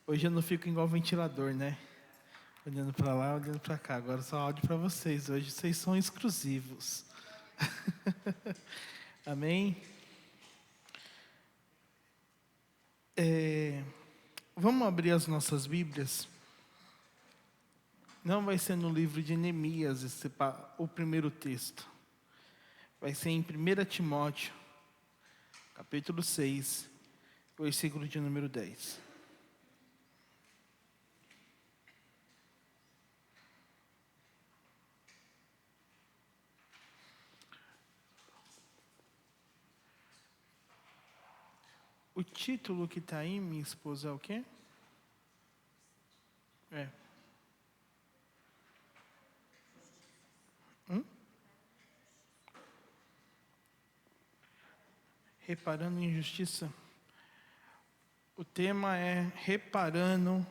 Hoje eu não fico igual ventilador, né? Olhando para lá, olhando para cá. Agora só áudio para vocês. Hoje vocês são exclusivos. Amém? Vamos abrir as nossas Bíblias. Não vai ser no livro de Neemias o primeiro texto. Vai ser em 1 Timóteo, capítulo 6, versículo de número 10. O título que está aí, minha esposa, é o quê? Reparando injustiça. O tema é reparando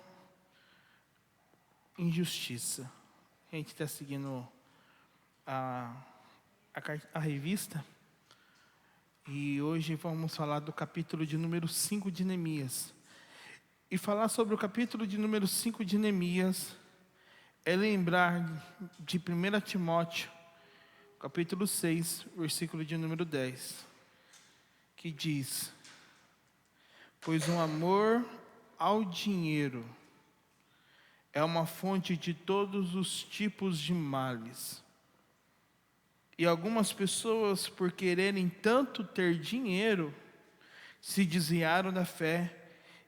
injustiça. A gente está seguindo a revista. E hoje vamos falar do capítulo de número 5 de Neemias. E falar sobre o capítulo de número 5 de Neemias é lembrar de 1 Timóteo, capítulo 6, versículo de número 10, que diz: pois o amor ao dinheiro é uma fonte de todos os tipos de males. E algumas pessoas, por quererem tanto ter dinheiro, se desviaram da fé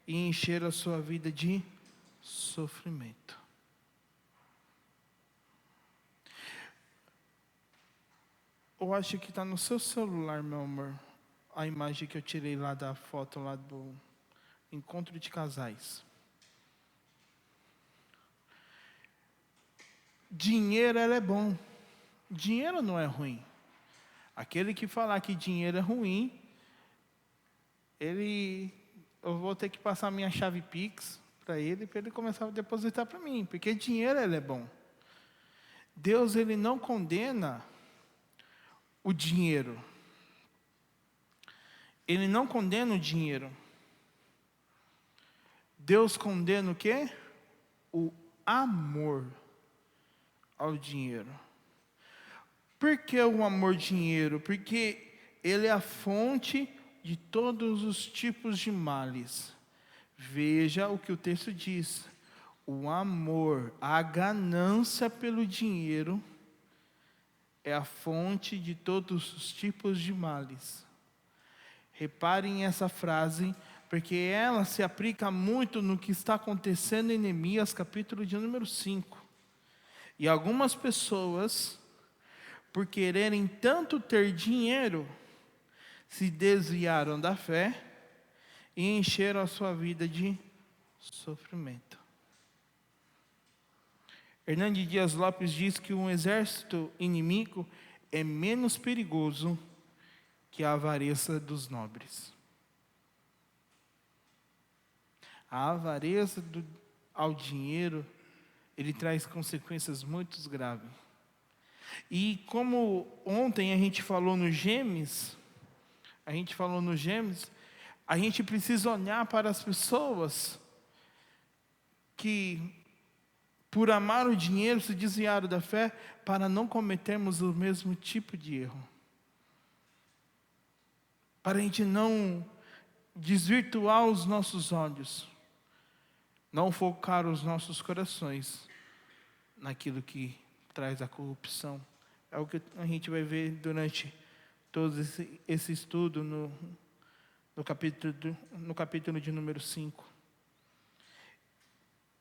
e encheram a sua vida de sofrimento. Eu acho que está no seu celular, meu amor, a imagem que eu tirei lá da foto lá do encontro de casais. Dinheiro é bom. Dinheiro não é ruim. Aquele que falar que dinheiro é ruim, eu vou ter que passar minha chave Pix para ele começar a depositar para mim, porque dinheiro é bom. Deus, ele não condena o dinheiro. Ele não condena o dinheiro. Deus condena o quê? O amor ao dinheiro. Por que o amor ao dinheiro? Porque ele é a fonte de todos os tipos de males. Veja o que o texto diz. O amor, a ganância pelo dinheiro é a fonte de todos os tipos de males. Reparem essa frase, porque ela se aplica muito no que está acontecendo em Neemias, capítulo de número 5. E algumas pessoas, por quererem tanto ter dinheiro, se desviaram da fé e encheram a sua vida de sofrimento. Hernandes Dias Lopes diz que um exército inimigo é menos perigoso que a avareza dos nobres. A avareza ao dinheiro, ele traz consequências muito graves. E como ontem a gente falou no Gêmeos, a gente precisa olhar para as pessoas que, por amar o dinheiro, se desviaram da fé, para não cometermos o mesmo tipo de erro. Para a gente não desvirtuar os nossos olhos, não focar os nossos corações naquilo que traz a corrupção. É o que a gente vai ver durante todo esse estudo no capítulo de número 5.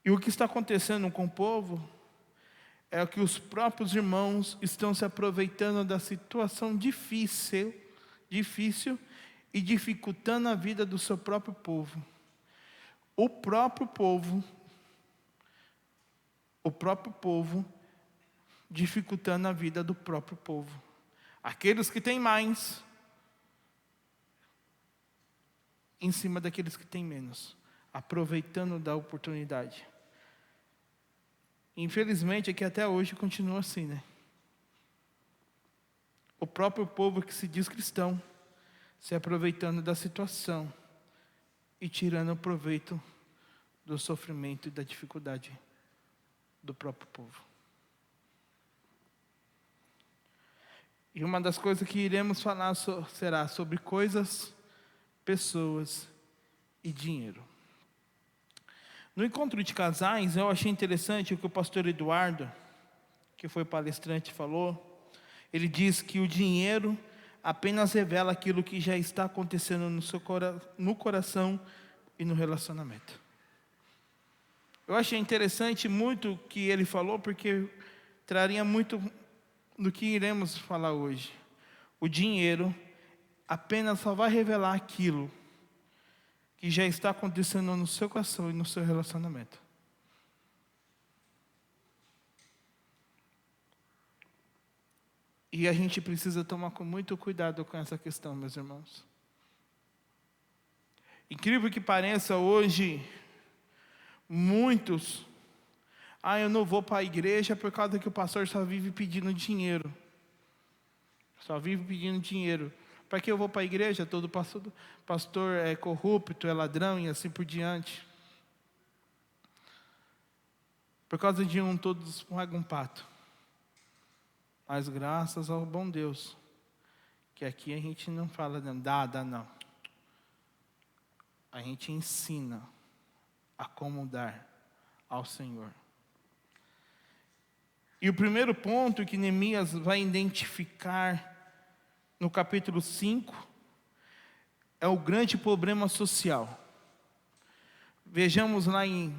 E o que está acontecendo com o povo é que os próprios irmãos estão se aproveitando da situação difícil e dificultando a vida do seu próprio povo. O próprio povo dificultando a vida do próprio povo. Aqueles que têm mais, em cima daqueles que têm menos, aproveitando da oportunidade. Infelizmente, é que até hoje continua assim, né? O próprio povo que se diz cristão, se aproveitando da situação e tirando proveito do sofrimento e da dificuldade do próprio povo. E uma das coisas que iremos falar será sobre coisas, pessoas e dinheiro. No encontro de casais, eu achei interessante o que o pastor Eduardo, que foi palestrante, falou. Ele diz que o dinheiro apenas revela aquilo que já está acontecendo no coração e no relacionamento. Eu achei interessante muito o que ele falou, porque traria muito do que iremos falar hoje. O dinheiro apenas só vai revelar aquilo que já está acontecendo no seu coração e no seu relacionamento. E a gente precisa tomar com muito cuidado com essa questão, meus irmãos. Incrível que pareça, hoje, muitos, eu não vou para a igreja por causa que o pastor só vive pedindo dinheiro. Só vive pedindo dinheiro. Para que eu vou para a igreja? Todo pastor é corrupto, é ladrão e assim por diante. Por causa de todos pagam um pato. Mas graças ao bom Deus, que aqui a gente não fala, dá, não. A gente ensina a como dar ao Senhor. E o primeiro ponto que Neemias vai identificar no capítulo 5 é o grande problema social. Vejamos lá em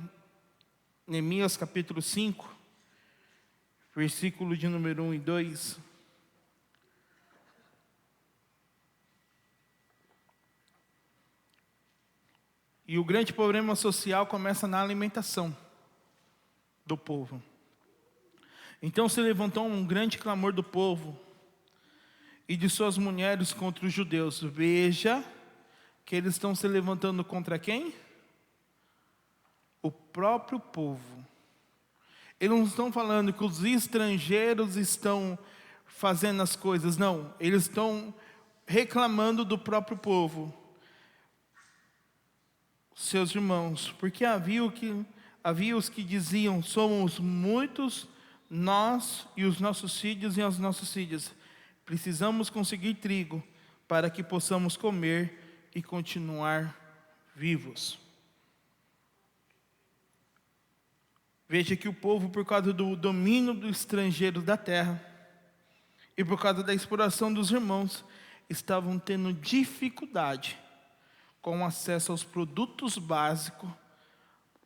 Neemias capítulo 5, versículo de número 1 e 2. E o grande problema social começa na alimentação do povo. Então se levantou um grande clamor do povo e de suas mulheres contra os judeus. Veja que eles estão se levantando contra quem? O próprio povo. Eles não estão falando que os estrangeiros estão fazendo as coisas, não. Eles estão reclamando do próprio povo. Seus irmãos, porque havia os que diziam, somos muitos, nós e os nossos filhos e as nossas filhas. Precisamos conseguir trigo para que possamos comer e continuar vivos. Veja que o povo, por causa do domínio dos estrangeiros da terra e por causa da exploração dos irmãos, estavam tendo dificuldade com acesso aos produtos básicos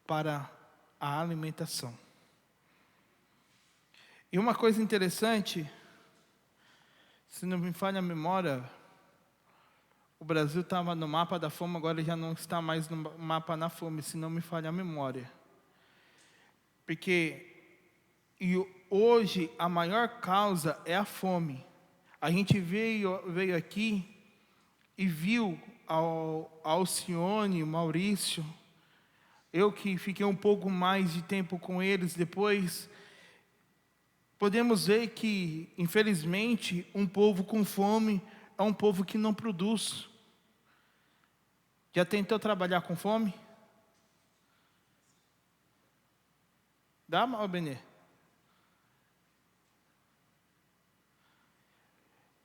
para a alimentação. E uma coisa interessante, se não me falha a memória, o Brasil estava no mapa da fome, agora já não está mais no mapa da fome, se não me falha a memória. Porque hoje a maior causa é a fome. A gente veio aqui e viu Alcione, Maurício, eu que fiquei um pouco mais de tempo com eles depois, podemos ver que, infelizmente, um povo com fome é um povo que não produz. Já tentou trabalhar com fome? Dá, Benê?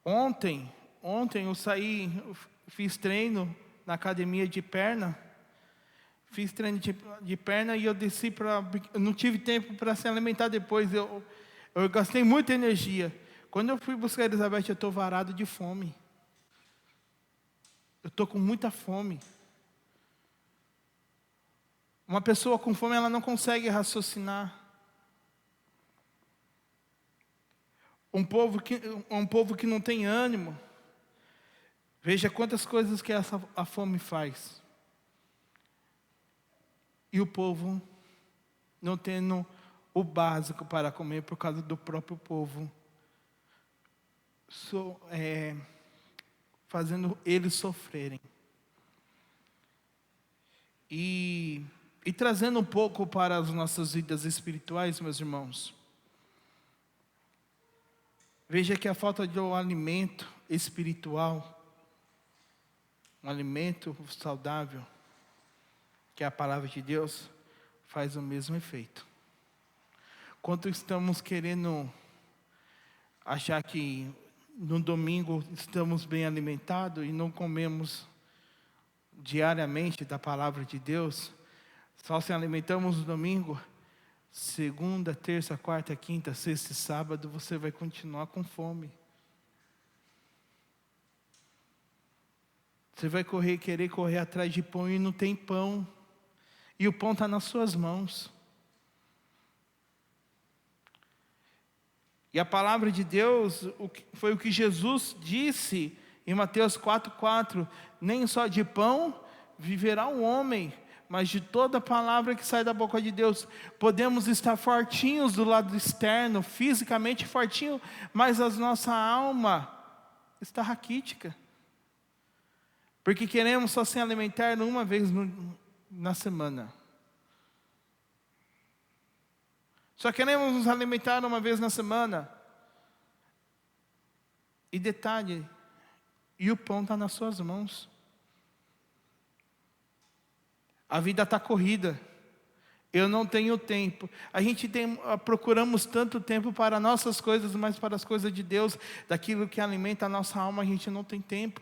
Ontem eu saí, fiz treino na academia de perna. Fiz treino de perna e eu desci eu não tive tempo para se alimentar depois. Eu gastei muita energia. Quando eu fui buscar a Elizabeth, eu estou varado de fome. Eu estou com muita fome. Uma pessoa com fome, ela não consegue raciocinar. Um povo que não tem ânimo. Veja quantas coisas que a fome faz. E o povo não tendo o básico para comer por causa do próprio povo. Fazendo eles sofrerem. E trazendo um pouco para as nossas vidas espirituais, meus irmãos. Veja que a falta de um alimento espiritual, um alimento saudável, que é a palavra de Deus, faz o mesmo efeito. Quando estamos querendo achar que no domingo estamos bem alimentados e não comemos diariamente da palavra de Deus, só se alimentamos no domingo, segunda, terça, quarta, quinta, sexta e sábado, você vai continuar com fome. Você vai querer correr atrás de pão e não tem pão. E o pão está nas suas mãos. E a palavra de Deus, foi o que Jesus disse em Mateus 4,4. Nem só de pão viverá o homem, mas de toda palavra que sai da boca de Deus. Podemos estar fortinhos do lado externo, fisicamente fortinho, mas a nossa alma está raquítica. Porque queremos só se alimentar uma vez na semana. Só queremos nos alimentar uma vez na semana. E detalhe, e o pão está nas suas mãos. A vida está corrida. Eu não tenho tempo. Procuramos tanto tempo para nossas coisas, mas para as coisas de Deus, daquilo que alimenta a nossa alma, a gente não tem tempo.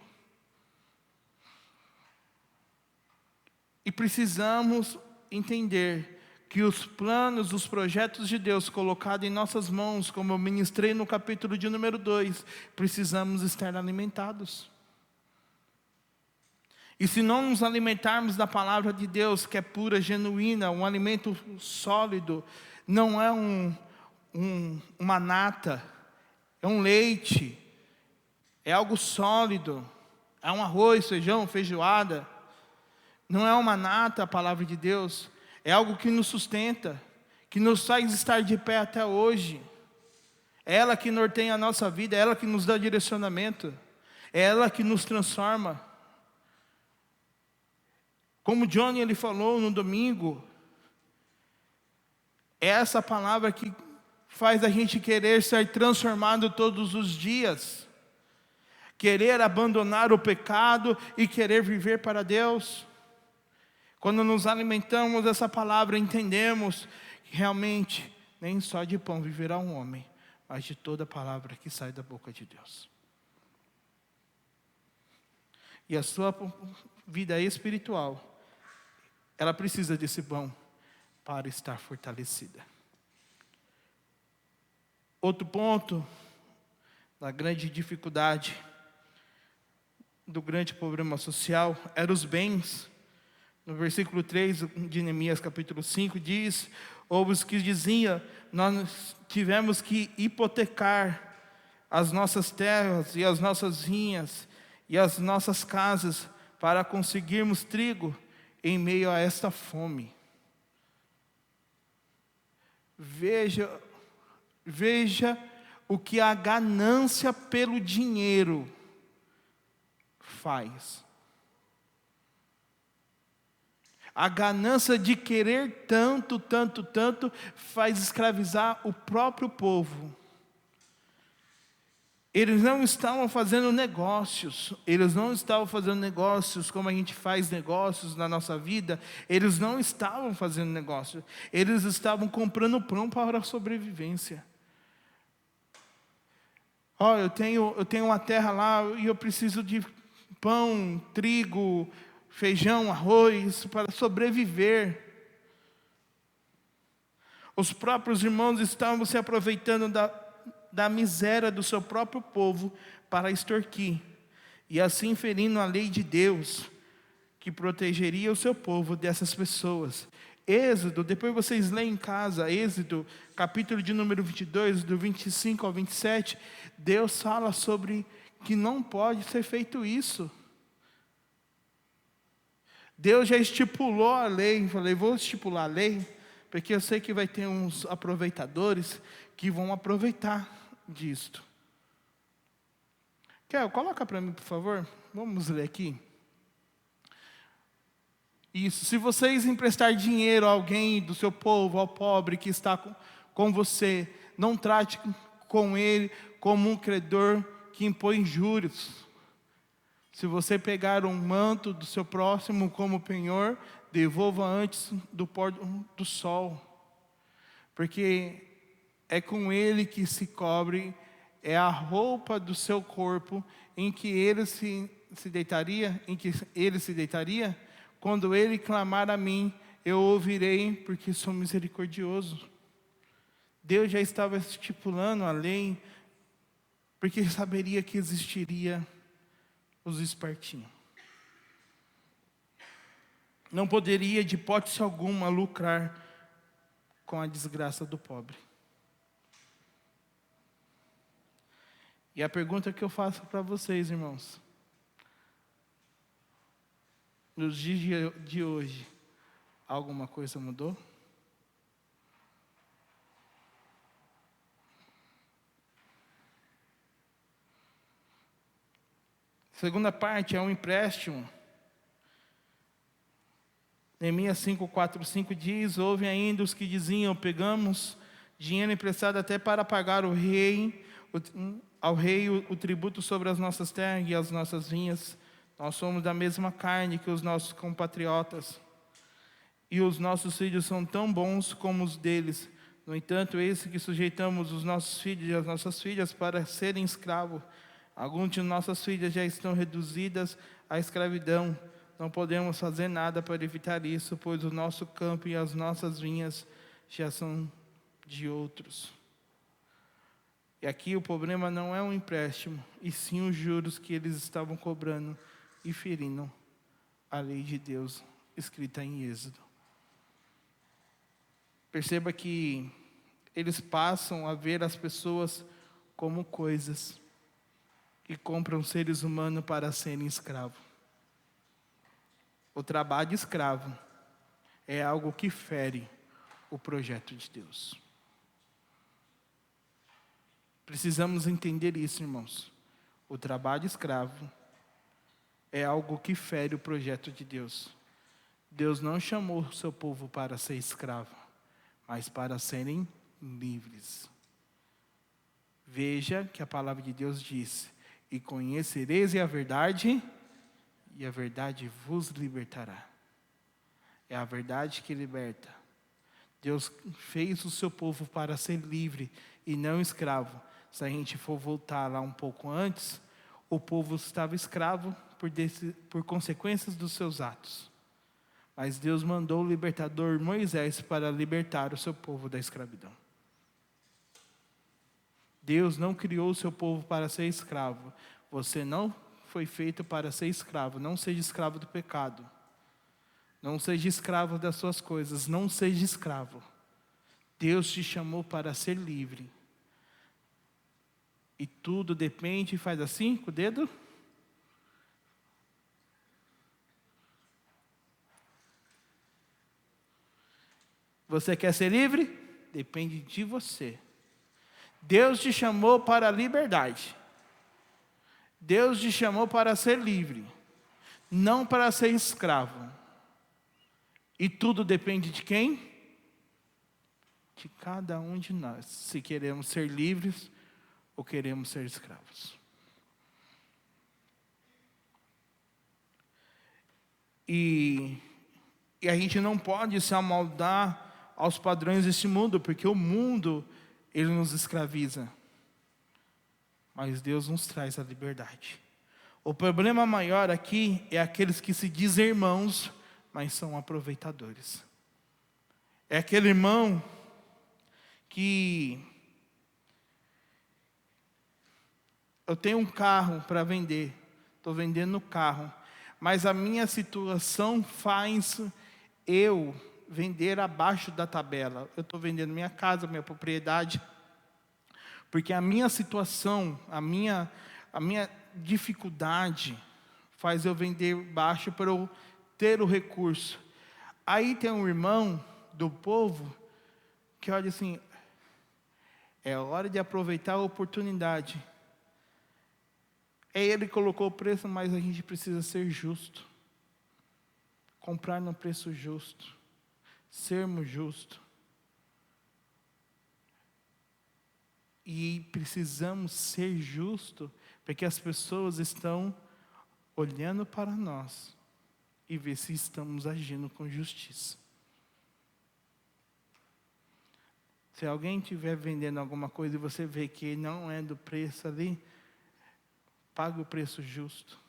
E precisamos entender que os planos, os projetos de Deus colocados em nossas mãos, como eu ministrei no capítulo de número 2, precisamos estar alimentados. E se não nos alimentarmos da palavra de Deus, que é pura, genuína, um alimento sólido, não é uma nata, é um leite, é algo sólido, é um arroz, feijão, feijoada, não é uma nata a palavra de Deus, é algo que nos sustenta, que nos faz estar de pé até hoje. É ela que norteia a nossa vida, é ela que nos dá direcionamento, é ela que nos transforma. Como Johnny ele falou no domingo, é essa palavra que faz a gente querer ser transformado todos os dias, querer abandonar o pecado e querer viver para Deus. Quando nos alimentamos dessa palavra, entendemos que realmente nem só de pão viverá um homem, mas de toda palavra que sai da boca de Deus. E a sua vida espiritual, ela precisa desse pão para estar fortalecida. Outro ponto da grande dificuldade, do grande problema social, eram os bens. No versículo 3 de Neemias capítulo 5 diz: houve os que diziam, nós tivemos que hipotecar as nossas terras e as nossas vinhas e as nossas casas para conseguirmos trigo em meio a esta fome. Veja o que a ganância pelo dinheiro faz. A ganância de querer tanto, faz escravizar o próprio povo. Eles não estavam fazendo negócios. Eles não estavam fazendo negócios como a gente faz negócios na nossa vida. Eles não estavam fazendo negócio. Eles estavam comprando pão para a sobrevivência. Eu tenho uma terra lá e eu preciso de pão, trigo, feijão, arroz, para sobreviver. Os próprios irmãos estavam se aproveitando da miséria do seu próprio povo para extorquir, e assim ferindo a lei de Deus, que protegeria o seu povo dessas pessoas. Êxodo, depois vocês leem em casa, Êxodo, capítulo de número 22, do 25 ao 27, Deus fala sobre que não pode ser feito isso. Deus já estipulou a lei. Falei, vou estipular a lei, porque eu sei que vai ter uns aproveitadores que vão aproveitar disto. Kel, coloca para mim, por favor. Vamos ler aqui. Isso, se vocês emprestar dinheiro a alguém do seu povo, ao pobre que está com você, não trate com ele como um credor que impõe juros. Se você pegar um manto do seu próximo como penhor, devolva antes do pôr do sol, porque é com ele que se cobre, é a roupa do seu corpo em que ele se deitaria, quando ele clamar a mim, eu ouvirei, porque sou misericordioso. Deus já estava estipulando a lei, porque saberia que existiria os espertinhos. Não poderia, de hipótese alguma, lucrar com a desgraça do pobre. E a pergunta que eu faço para vocês, irmãos, nos dias de hoje, alguma coisa mudou? Segunda parte é um empréstimo. Neemias 5:4-5 diz: houve ainda os que diziam, pegamos dinheiro emprestado até para pagar ao rei o tributo sobre as nossas terras e as nossas vinhas. Nós somos da mesma carne que os nossos compatriotas, e os nossos filhos são tão bons como os deles. No entanto, esse que sujeitamos os nossos filhos e as nossas filhas para serem escravos, algumas de nossas filhas já estão reduzidas à escravidão. Não podemos fazer nada para evitar isso, pois o nosso campo e as nossas vinhas já são de outros. E aqui o problema não é um empréstimo, e sim os juros que eles estavam cobrando e ferindo a lei de Deus escrita em Êxodo. Perceba que eles passam a ver as pessoas como coisas e compram seres humanos para serem escravos. O trabalho escravo é algo que fere o projeto de Deus. Precisamos entender isso, irmãos. O trabalho escravo é algo que fere o projeto de Deus. Deus não chamou o seu povo para ser escravo, mas para serem livres. Veja que a palavra de Deus diz: e conhecereis a verdade, e a verdade vos libertará. É a verdade que liberta. Deus fez o seu povo para ser livre e não escravo. Se a gente for voltar lá um pouco antes, o povo estava escravo por consequências dos seus atos. Mas Deus mandou o libertador Moisés para libertar o seu povo da escravidão. Deus não criou o seu povo para ser escravo. Você não foi feito para ser escravo. Não seja escravo do pecado. Não seja escravo das suas coisas. Não seja escravo. Deus te chamou para ser livre. E tudo depende, faz assim com o dedo. Você quer ser livre? Depende de você. Deus te chamou para a liberdade. Deus te chamou para ser livre, não para ser escravo. E tudo depende de quem? De cada um de nós. Se queremos ser livres ou queremos ser escravos. E a gente não pode se amoldar aos padrões desse mundo, porque o mundo, ele nos escraviza. Mas Deus nos traz a liberdade. O problema maior aqui é aqueles que se dizem irmãos, mas são aproveitadores. É aquele irmão que eu tenho um carro para vender, estou vendendo o carro, mas a minha situação faz eu vender abaixo da tabela. Eu estou vendendo minha casa, minha propriedade, porque a minha situação, a minha dificuldade faz eu vender baixo para eu ter o recurso. Aí tem um irmão do povo que olha assim: é hora de aproveitar a oportunidade. Ele colocou o preço, mas a gente precisa ser justo. Comprar no preço justo. Sermos justos. E precisamos ser justos, porque as pessoas estão olhando para nós. e ver se estamos agindo com justiça. Se alguém estiver vendendo alguma coisa e você vê que não é do preço ali, pague o preço justo.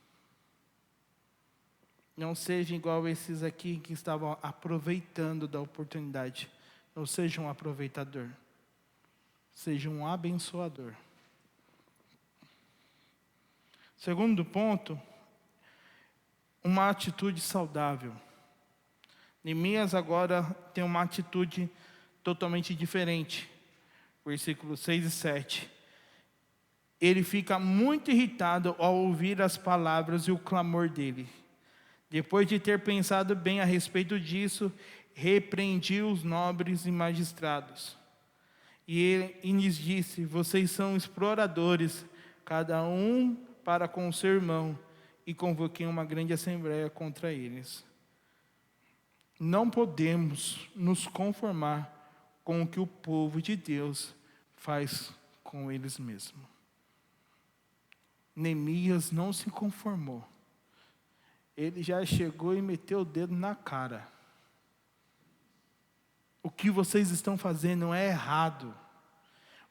Não seja igual esses aqui que estavam aproveitando da oportunidade. Não seja um aproveitador. Seja um abençoador. Segundo ponto, uma atitude saudável. Neemias agora tem uma atitude totalmente diferente. Versículos 6 e 7. Ele fica muito irritado ao ouvir as palavras e o clamor dele. Depois de ter pensado bem a respeito disso, repreendiu os nobres e magistrados. E lhes disse: vocês são exploradores, cada um para com o seu irmão. E convoquei uma grande assembleia contra eles. Não podemos nos conformar com o que o povo de Deus faz com eles mesmos. Neemias não se conformou. Ele já chegou e meteu o dedo na cara. O que vocês estão fazendo é errado.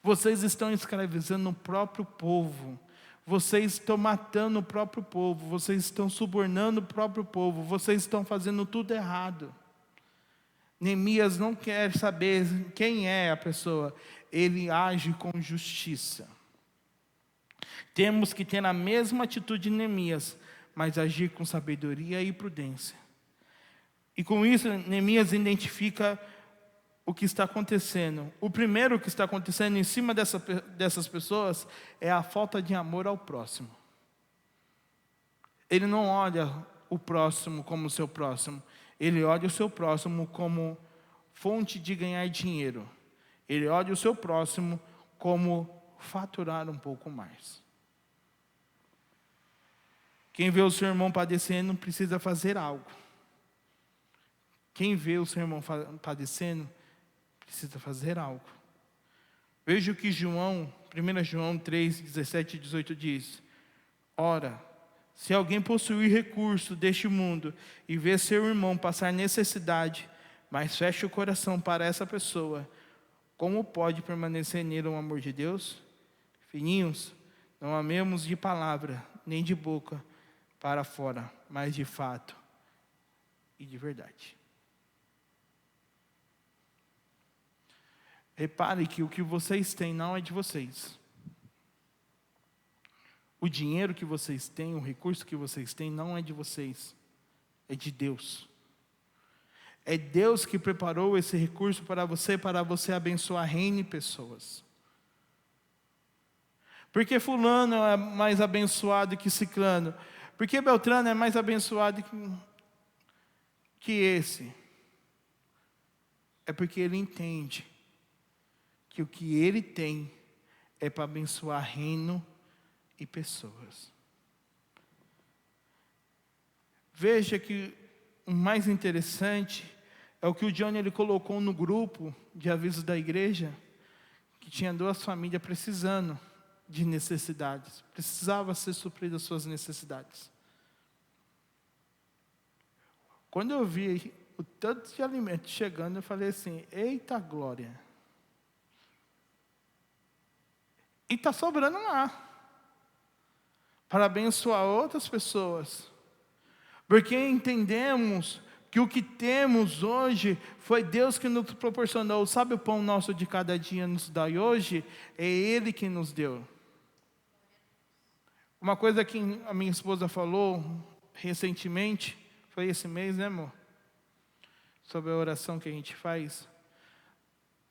Vocês estão escravizando o próprio povo. Vocês estão matando o próprio povo. Vocês estão subornando o próprio povo. Vocês estão fazendo tudo errado. Neemias não quer saber quem é a pessoa. Ele age com justiça. Temos que ter a mesma atitude de Neemias, mas agir com sabedoria e prudência. E com isso, Neemias identifica o que está acontecendo. O primeiro que está acontecendo em cima dessas pessoas é a falta de amor ao próximo. Ele não olha o próximo como seu próximo. Ele olha o seu próximo como fonte de ganhar dinheiro. Ele olha o seu próximo como faturar um pouco mais. Quem vê o seu irmão padecendo precisa fazer algo. Quem vê o seu irmão padecendo precisa fazer algo. Veja o que 1 João 3, 17 e 18 diz. Ora, se alguém possuir recurso deste mundo e vê seu irmão passar necessidade, mas fecha o coração para essa pessoa, como pode permanecer nele o amor de Deus? Filhinhos, não amemos de palavra, nem de boca para fora, mas de fato e de verdade. Repare que o que vocês têm não é de vocês. O dinheiro que vocês têm, o recurso que vocês têm não é de vocês, é de Deus. É Deus que preparou esse recurso para você abençoar reino e pessoas. Porque fulano é mais abençoado que ciclano? Porque Beltrano é mais abençoado que esse? É porque ele entende que o que ele tem é para abençoar reino e pessoas. Veja que o mais interessante é o que o Johnny ele colocou no grupo de avisos da igreja, que tinha 2 famílias precisando de necessidades, precisava ser supridas as suas necessidades. Quando eu vi o tanto de alimento chegando, eu falei assim: eita glória! E está sobrando lá para abençoar outras pessoas, porque entendemos que o que temos hoje foi Deus que nos proporcionou. Sabe o pão nosso de cada dia nos dá hoje? É Ele que nos deu. Uma coisa que a minha esposa falou recentemente, foi esse mês, né, amor? Sobre a oração que a gente faz.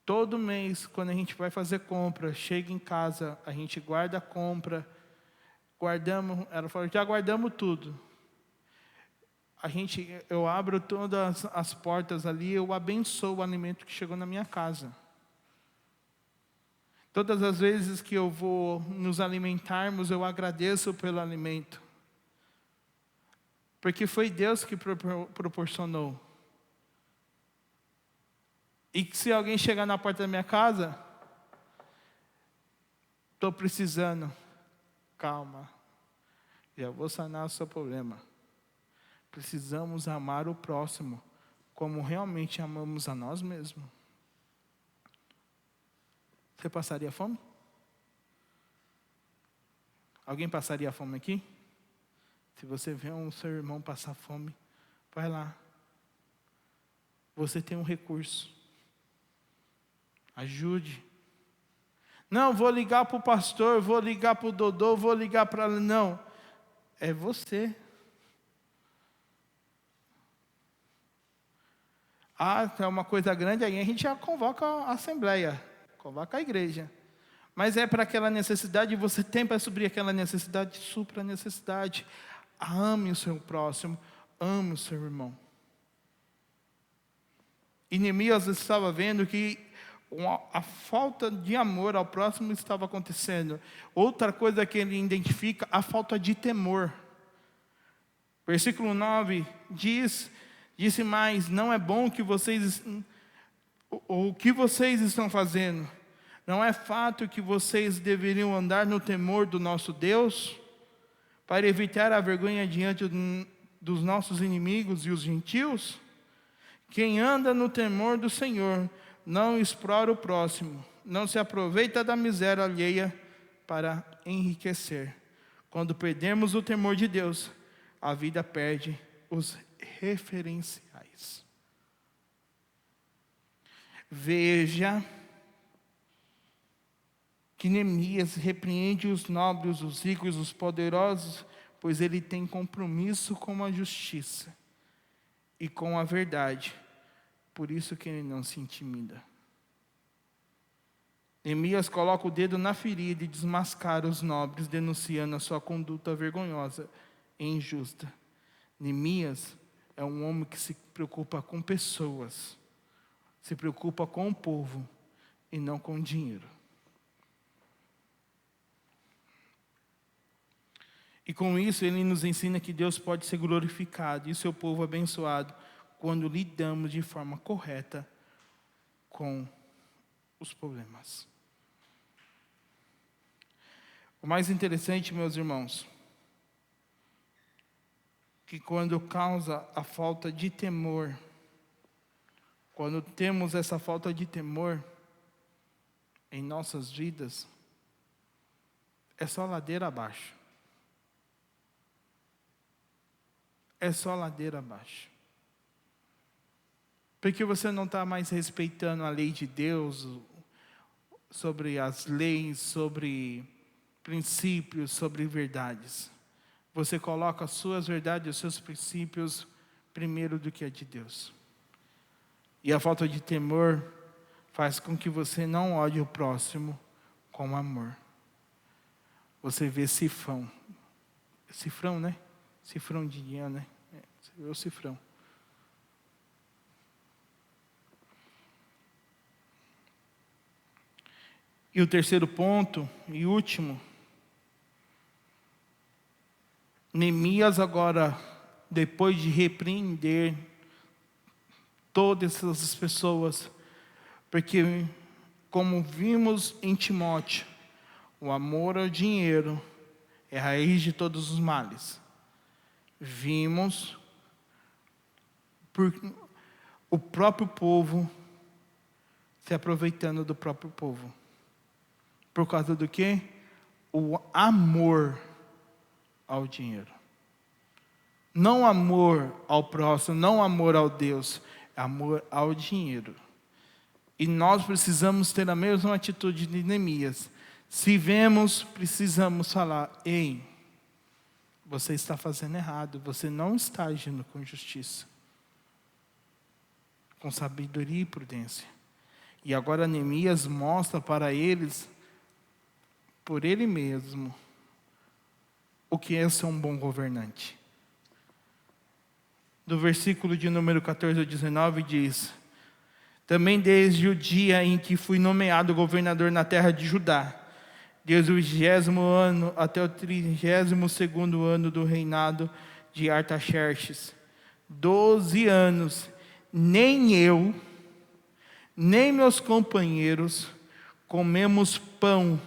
Todo mês, quando a gente vai fazer compra, chega em casa, a gente guarda a compra, guardamos, ela falou, já guardamos tudo. Eu abro todas as portas ali, eu abençoo o alimento que chegou na minha casa. Todas as vezes que eu vou nos alimentarmos, eu agradeço pelo alimento. Porque foi Deus que proporcionou. E se alguém chegar na porta da minha casa, estou precisando, calma, já vou sanar o seu problema. precisamos amar o próximo como realmente amamos a nós mesmos. Você passaria fome? Alguém passaria fome aqui? Se você vê um seu irmão passar fome, vai lá. Você tem um recurso. Ajude. Não, vou ligar para o pastor, vou ligar para o Dodô, vou ligar para... Não, é você. É uma coisa grande, aí a gente já convoca a assembleia, convoca a igreja. Mas é para aquela necessidade, você tem para suprir aquela necessidade, supra a necessidade. Ame o seu próximo, ame o seu irmão. E Neemias estava vendo que a falta de amor ao próximo estava acontecendo. Outra coisa que ele identifica, a falta de temor. Versículo 9 disse mais, não é bom que o que vocês estão fazendo. Não é fato que vocês deveriam andar no temor do nosso Deus, para evitar a vergonha diante dos nossos inimigos e os gentios? Quem anda no temor do Senhor não explora o próximo, não se aproveita da miséria alheia para enriquecer. Quando perdemos o temor de Deus, a vida perde os referenciais. Veja que Neemias repreende os nobres, os ricos, os poderosos, pois ele tem compromisso com a justiça e com a verdade. Por isso que ele não se intimida. Neemias coloca o dedo na ferida e desmascara os nobres, denunciando a sua conduta vergonhosa e injusta. Neemias é um homem que se preocupa com pessoas, se preocupa com o povo e não com dinheiro. E com isso ele nos ensina que Deus pode ser glorificado e seu povo abençoado quando lidamos de forma correta com os problemas. O mais interessante, meus irmãos, que quando causa a falta de temor, quando temos essa falta de temor em nossas vidas, é só ladeira abaixo. É só ladeira abaixo. Porque você não está mais respeitando a lei de Deus, sobre as leis, sobre princípios, sobre verdades. Você coloca as suas verdades, os seus princípios primeiro do que a de Deus. E a falta de temor faz com que você não olhe o próximo com amor. Você vê cifrão. Cifrão, né? Cifrão de dinheiro, né? Você vê o cifrão. E o terceiro ponto, e último, Neemias agora, depois de repreender todas essas pessoas, porque como vimos em Timóteo, o amor ao dinheiro é a raiz de todos os males. Vimos o próprio povo se aproveitando do próprio povo. Por causa do quê? O amor ao dinheiro. Não amor ao próximo, não amor ao Deus, é amor ao dinheiro. E nós precisamos ter a mesma atitude de Neemias. Se vemos, precisamos falar: ei, você está fazendo errado, você não está agindo com justiça, com sabedoria e prudência. E agora Neemias mostra para eles, por ele mesmo, o que é ser um bom governante. Do versículo de número 14 ao 19 diz: também desde o dia em que fui nomeado governador na terra de Judá, desde o 20º ano até o 32º ano do reinado de Artaxerxes, 12 anos, nem eu, nem meus companheiros comemos pão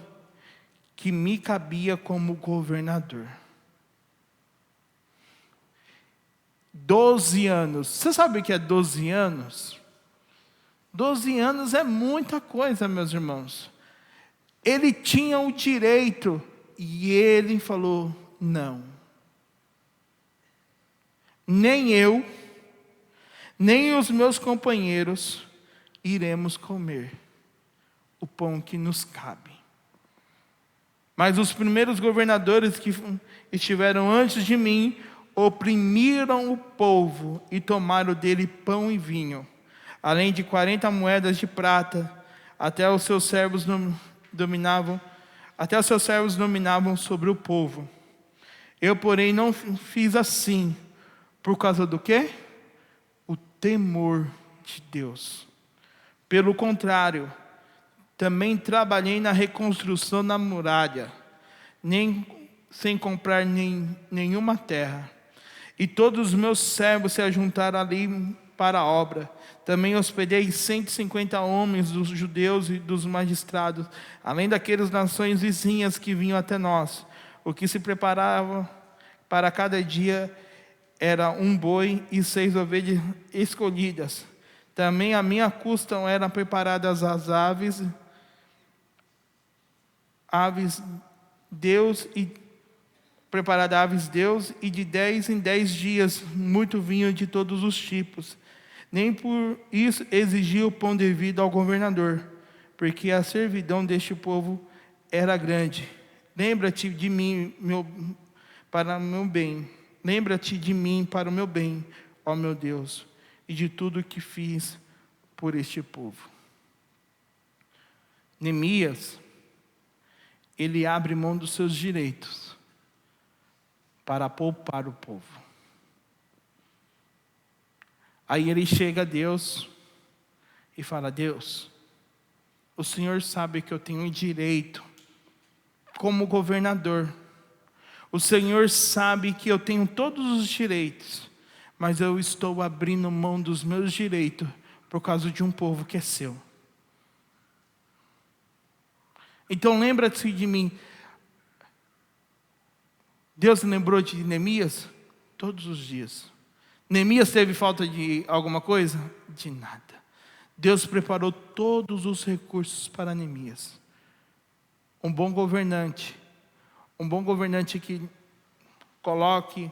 que me cabia como governador. 12 anos. Você sabe o que é 12 anos? 12 anos é muita coisa, meus irmãos. Ele tinha o direito e ele falou: não. Nem eu, nem os meus companheiros iremos comer o pão que nos cabe. Mas os primeiros governadores que estiveram antes de mim oprimiram o povo e tomaram dele pão e vinho, além de 40 moedas de prata. Até os seus servos dominavam sobre o povo. Eu, porém, não fiz assim. Por causa do quê? O temor de Deus. Pelo contrário, também trabalhei na reconstrução da muralha, sem comprar nenhuma terra. E todos os meus servos se ajuntaram ali para a obra. Também hospedei 150 homens dos judeus e dos magistrados, além daquelas nações vizinhas que vinham até nós. O que se preparava para cada dia era um boi e 6 ovelhas escolhidas. Também à minha custa eram preparadas as aves Deus, e de 10 em 10 dias muito vinho de todos os tipos. Nem por isso exigia o pão devido ao governador, porque a servidão deste povo era grande. Lembra-te de mim, para o meu bem. Lembra-te de mim para o meu bem, ó meu Deus, e de tudo que fiz por este povo. Neemias, ele abre mão dos seus direitos para poupar o povo. Aí ele chega a Deus e fala: Deus, o Senhor sabe que eu tenho direito como governador. O Senhor sabe que eu tenho todos os direitos, mas eu estou abrindo mão dos meus direitos por causa de um povo que é seu. Então lembra-te de mim. Deus lembrou de Neemias todos os dias. Neemias teve falta de alguma coisa? De nada. Deus preparou todos os recursos para Neemias. Um bom governante que coloque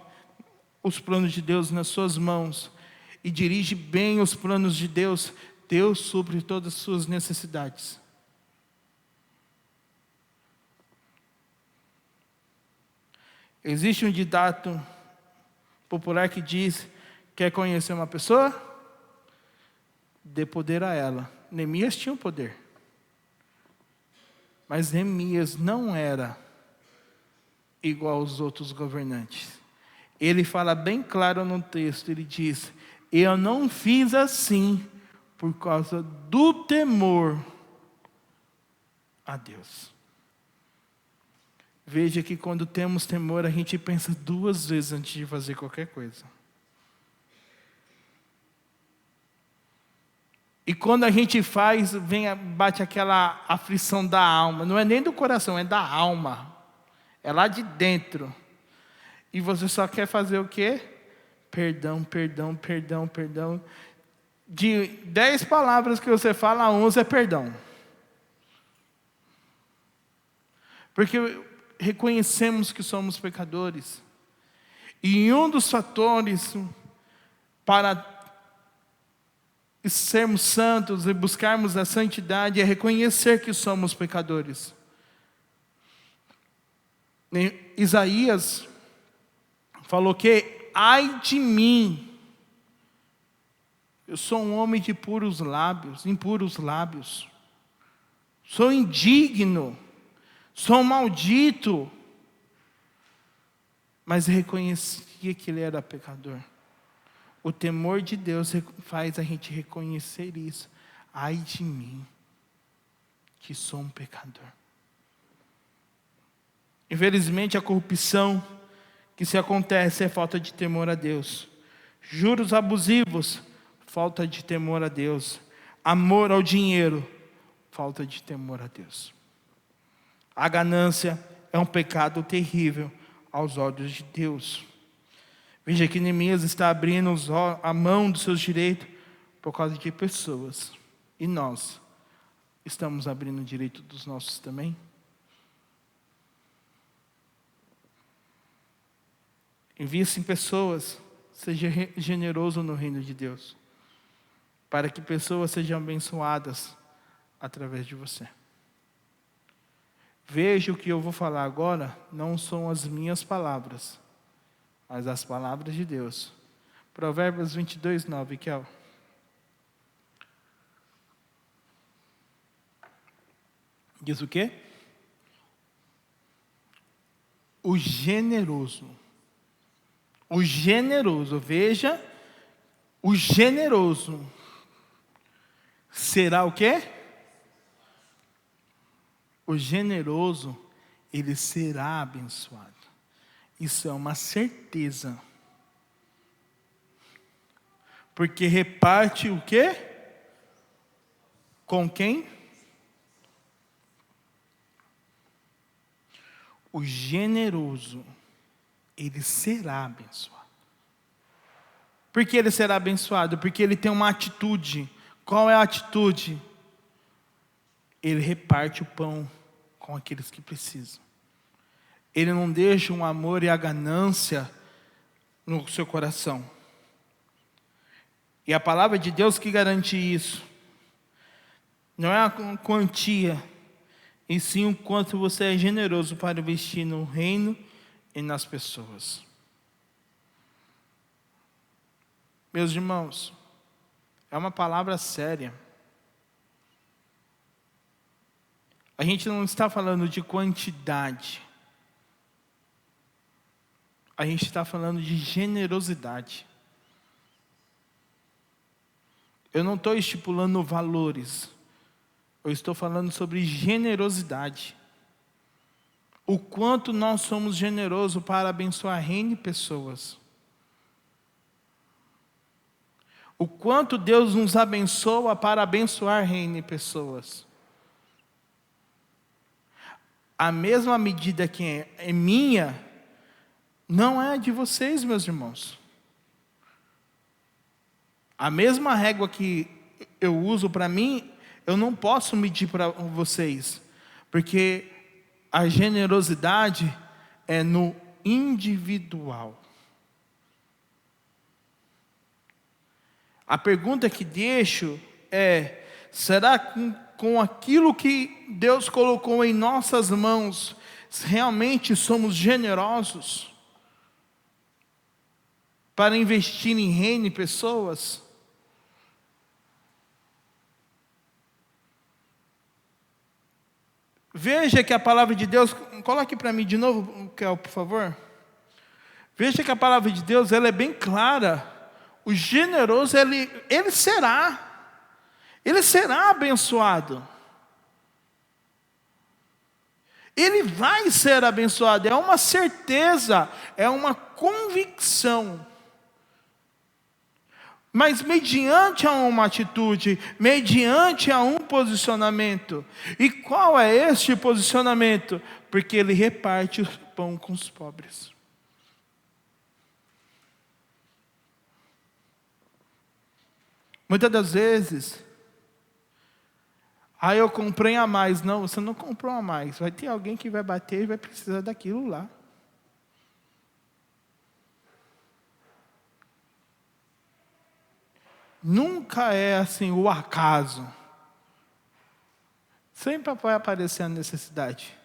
os planos de Deus nas suas mãos e dirige bem os planos de Deus, Deus supre todas as suas necessidades. Existe um ditado popular que diz: quer conhecer uma pessoa? Dê poder a ela. Neemias tinha o poder. Mas Neemias não era igual aos outros governantes. Ele fala bem claro no texto, ele diz: eu não fiz assim por causa do temor a Deus. Veja que quando temos temor, a gente pensa 2 vezes antes de fazer qualquer coisa. E quando a gente faz, bate aquela aflição da alma. Não é nem do coração, é da alma. É lá de dentro. E você só quer fazer o quê? Perdão, perdão, perdão, perdão. De 10 palavras que você fala, 11 é perdão. Porque reconhecemos que somos pecadores. E um dos fatores para sermos santos e buscarmos a santidade é reconhecer que somos pecadores. Isaías falou que: ai de mim, eu sou um homem de impuros lábios, sou indigno, sou maldito. Mas reconhecia que ele era pecador. O temor de Deus faz a gente reconhecer isso. Ai de mim, que sou um pecador. Infelizmente, a corrupção que se acontece é falta de temor a Deus. Juros abusivos, falta de temor a Deus. Amor ao dinheiro, falta de temor a Deus. A ganância é um pecado terrível aos olhos de Deus. Veja que Neemias está abrindo a mão dos seus direitos por causa de pessoas. E nós estamos abrindo o direito dos nossos também? Envie-se em pessoas, seja generoso no reino de Deus, para que pessoas sejam abençoadas através de você. Veja o que eu vou falar agora, não são as minhas palavras, mas as palavras de Deus. Provérbios 22, 9, Kel. Diz o quê? O generoso, veja, o generoso será o quê? O generoso, ele será abençoado. Isso é uma certeza. Porque reparte o quê? Com quem? O generoso, ele será abençoado. Por que ele será abençoado? Porque ele tem uma atitude. Qual é a atitude? Ele reparte o pão com aqueles que precisam. Ele não deixa o amor e a ganância no seu coração. E a palavra de Deus que garante isso. Não é a quantia, e sim o quanto você é generoso para investir no reino e nas pessoas. Meus irmãos, é uma palavra séria. A gente não está falando de quantidade. A gente está falando de generosidade. Eu não estou estipulando valores. Eu estou falando sobre generosidade. O quanto nós somos generosos para abençoar reino e pessoas. O quanto Deus nos abençoa para abençoar reino e pessoas. A mesma medida que é minha, não é a de vocês, meus irmãos. A mesma régua que eu uso para mim, eu não posso medir para vocês. Porque a generosidade é no individual. A pergunta que deixo é: será que com aquilo que Deus colocou em nossas mãos, realmente somos generosos para investir em reino e pessoas? Veja que a palavra de Deus, coloque para mim de novo, Kel, por favor. Veja que a palavra de Deus, ela é bem clara. O generoso, ele será abençoado. Ele vai ser abençoado, é uma certeza, é uma convicção. Mas mediante a uma atitude, mediante a um posicionamento. E qual é este posicionamento? Porque ele reparte o pão com os pobres. Muitas das vezes, eu comprei a mais. Não, você não comprou a mais. Vai ter alguém que vai bater e vai precisar daquilo lá. Nunca é assim o acaso. Sempre vai aparecer a necessidade.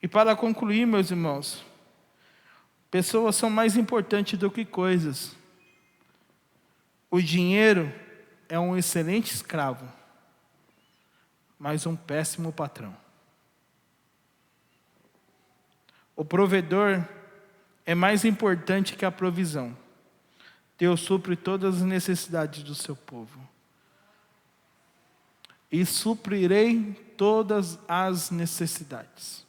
E para concluir, meus irmãos, pessoas são mais importantes do que coisas. O dinheiro é um excelente escravo, mas um péssimo patrão. O provedor é mais importante que a provisão. Deus supre todas as necessidades do seu povo. E suprirei todas as necessidades.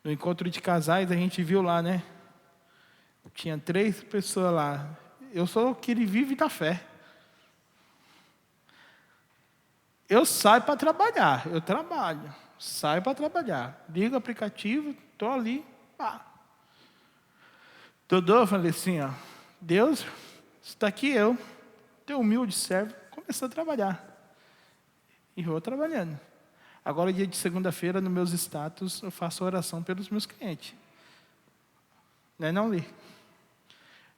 No encontro de casais, a gente viu lá, né? Tinha 3 pessoas lá. Eu sou aquele vive da fé. Eu saio para trabalhar, eu trabalho. saio para trabalhar. Ligo o aplicativo, estou ali, pá. Eu falei assim, ó, Deus, está aqui eu, teu humilde servo, começou a trabalhar. E vou trabalhando. Agora, dia de segunda-feira, nos meus status, eu faço oração pelos meus clientes. Não, Li?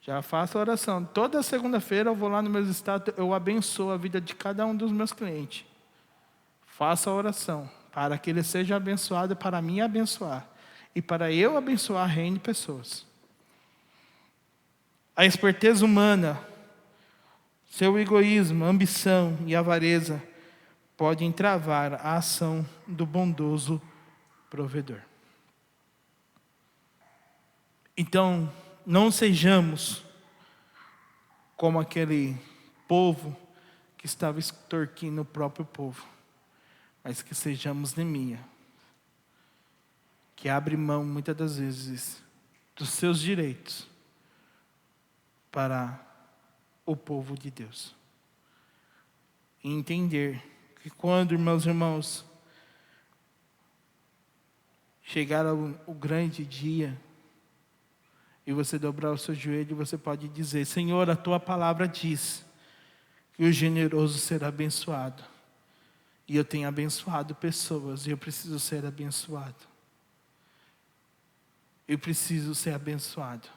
Já faço oração. Toda segunda-feira eu vou lá nos meus status, eu abençoo a vida de cada um dos meus clientes. Faço a oração, para que ele seja abençoado, para mim abençoar. E para eu abençoar reino de pessoas. A esperteza humana, seu egoísmo, ambição e avareza podem travar a ação do bondoso provedor. Então, não sejamos como aquele povo que estava extorquindo o próprio povo, mas que sejamos Neemias, que abre mão muitas das vezes dos seus direitos para o povo de Deus. E entender que quando, meus irmãos, chegar o grande dia, e você dobrar o seu joelho, você pode dizer: Senhor, a tua palavra diz que o generoso será abençoado. E eu tenho abençoado pessoas, e eu preciso ser abençoado. Eu preciso ser abençoado.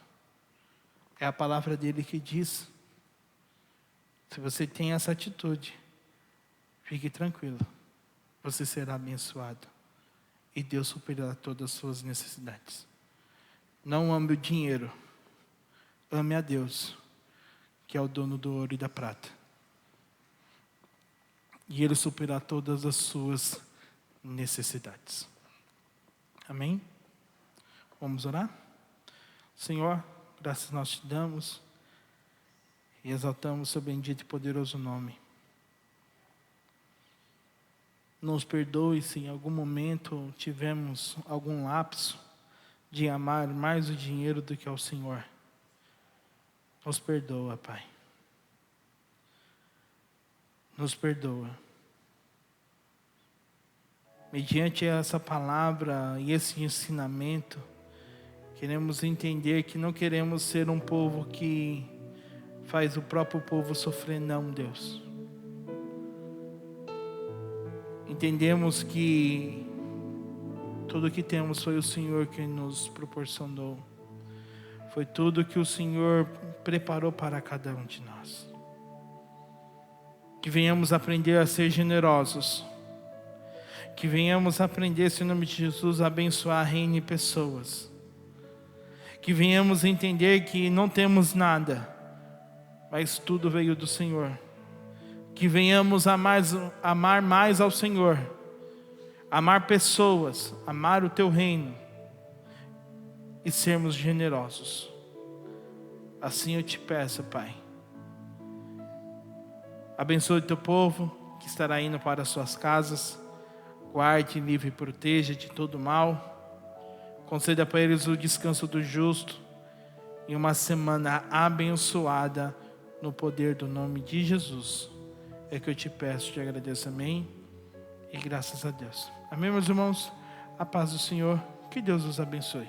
É a palavra dele que diz. Se você tem essa atitude, fique tranquilo. Você será abençoado. E Deus suprirá todas as suas necessidades. Não ame o dinheiro. Ame a Deus, que é o dono do ouro e da prata. E Ele suprirá todas as suas necessidades. Amém? Vamos orar? Senhor, graças nós te damos e exaltamos seu bendito e poderoso nome. Nos perdoe se em algum momento tivemos algum lapso de amar mais o dinheiro do que ao Senhor. Nos perdoa, Pai. Nos perdoa. Mediante essa palavra e esse ensinamento, queremos entender que não queremos ser um povo que faz o próprio povo sofrer, não, Deus. Entendemos que tudo que temos foi o Senhor que nos proporcionou. Foi tudo que o Senhor preparou para cada um de nós. Que venhamos aprender a ser generosos. Que venhamos aprender, em nome de Jesus, a abençoar reino e pessoas. Que venhamos entender que não temos nada, mas tudo veio do Senhor. Que venhamos amar mais ao Senhor. Amar pessoas, amar o teu reino e sermos generosos. Assim eu te peço, Pai. Abençoe o teu povo que estará indo para as suas casas. Guarde, livre e proteja de todo mal. Conceda para eles o descanso do justo e uma semana abençoada no poder do nome de Jesus. É que eu te peço, te agradeço, amém. E graças a Deus. Amém, meus irmãos? A paz do Senhor. Que Deus os abençoe.